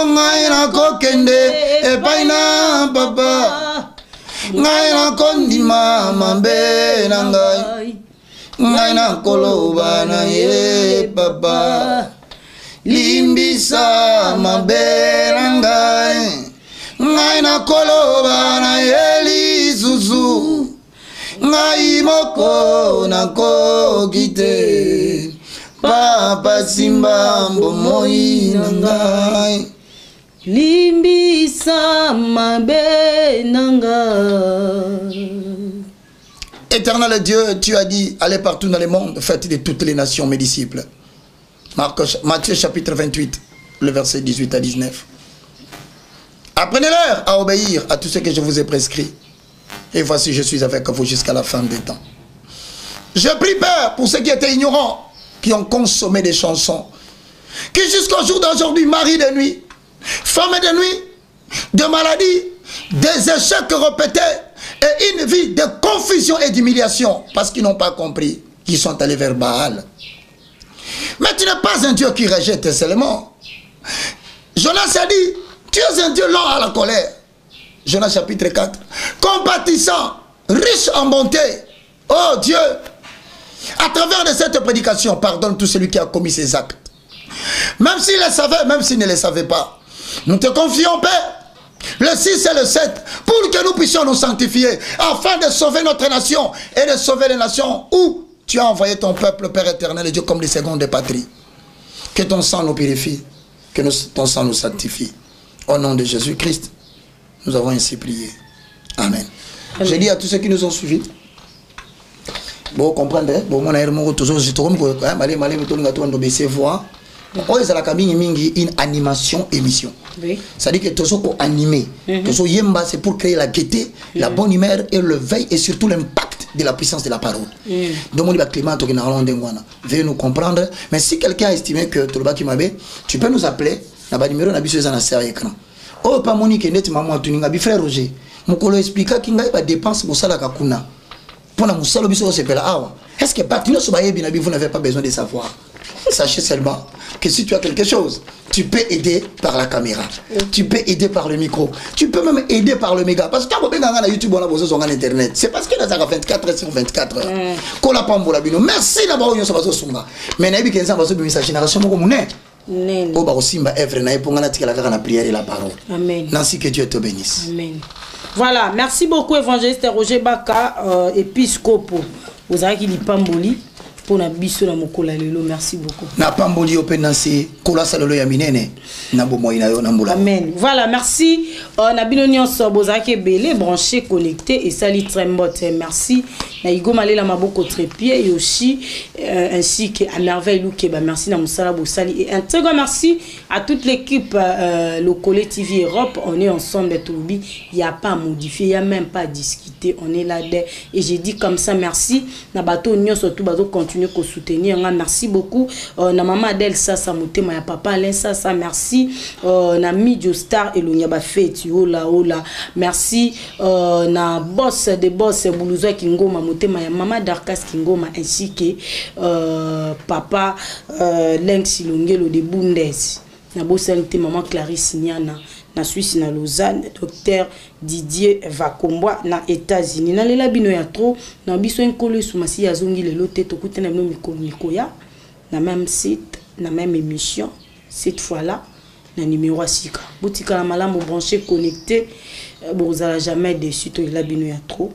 ngai na kokende epai na papa ngai na kondima mabe na ngai ngai na koloba na ye papa limbisa mabe na ngai ngai na koloba na ye lisusu ngai moko nakoki te papa simba mbomoi na ngai limbisa mabe na ngai. Éternel Dieu, tu as dit, allez partout dans le monde, faites de toutes les nations mes disciples. Matthieu chapitre 28, le verset 18 à 19. Apprenez-leur à obéir à tout ce que je vous ai prescrit. Et voici, je suis avec vous jusqu'à la fin des temps. Je prie, Père, pour ceux qui étaient ignorants, qui ont consommé des chansons, qui jusqu'au jour d'aujourd'hui marient de nuit, femmes de nuit, de maladies, des échecs répétés, et une vie de confusion et d'humiliation, parce qu'ils n'ont pas compris qu'ils sont allés vers Baal. Mais tu n'es pas un Dieu qui rejette seulement. Jonas a dit, tu es un Dieu lent à la colère. Jonas chapitre 4. Compatissant, riche en bonté. Oh Dieu, à travers de cette prédication, pardonne tout celui qui a commis ces actes. Même s'il les savait, même s'il ne les savait pas. Nous te confions, Père, le 6 et le 7, pour que nous puissions nous sanctifier, afin de sauver notre nation et de sauver les nations où tu as envoyé ton peuple, Père éternel et Dieu, comme les secondes patries. Que ton sang nous purifie, que ton sang nous sanctifie. Au nom de Jésus-Christ, nous avons ainsi prié. Amen. J'ai dit à tous ceux qui nous ont suivis, bon, comprenez, bon, mon amour, toujours, je trouve que une animation émission. Oui. C'est-à-dire que tout ce animé, tout ce yemba, c'est pour créer la gaieté, la bonne humeur et le veille et surtout l'impact de la puissance de la parole. Donc, on Clément, veuillez nous comprendre. Mais si quelqu'un a estimé que tu peux nous appeler. Na numéro na biso na sur écran. Oh pas Monique net maman tuninga bi frère Roger. Mukolo expliquer ki ngai ba dépense mosala ka kuna. Pour na musalo biso se pela awa. Est-ce que patino so bayebi na bi vous n'avez pas besoin de savoir. Sachez seulement que si tu as quelque chose, tu peux aider par la caméra. Tu peux aider par le micro. Tu peux même aider par le méga. Parce que quand on a YouTube, on a besoin sur internet. C'est parce qu'il y a 24 heures sur 24 heures. Merci d'avoir eu ce songa. Mais n'a pas besoin de sa génération. Oh, bah aussi, ma œuvre n'a pas la prière et la parole. Amen. Nancy, que Dieu te bénisse. Amen. Voilà, merci beaucoup, évangéliste Roger Baka, épiscopo. Vous avez qui dit Pamboli. Pour na biso na mokola lelo, merci beaucoup. Na pamboli openansi kola salolo ya minene na bomoyi na yo na mbula. Amen. Voilà, merci. Na bino nyonso bozaki belé branché connecté et sali trembot. Merci. Na igo malela maboko trépied Yoshi ainsi que à merveille Loukeba. Merci na musala bosali et un très grand merci à toute l'équipe Locole TV Europe. On est ensemble Toubi, il y a pas à modifier, il y a même pas à discuter, on est là et j'ai dit comme ça merci. Na bateau nyonso tout bateau continue que soutenir. Merci beaucoup. Na maman Adèle Sasa Motema ya papa Alain Sasa merci. Na Midio Star et l'Onyaba Feti ola ola. Merci. Na boss de boss Boulouzo Kingoma Motema ya maman Darkas Kingoma ainsi que papa Lenx Longelo de Bundes. Na bossalité maman Clarisse Niana na Suisse na Lausanne, docteur Didier Vakomboa na États-Unis. Na lela bino ya trop na biso enkolo sumasi ya zongi lelo te tokuta na bino mikoya na même site, na même émission cette fois-là na numéro asika. Boutika la malamu branché connecté, vous n'allez jamais déçu to lela bino ya trop.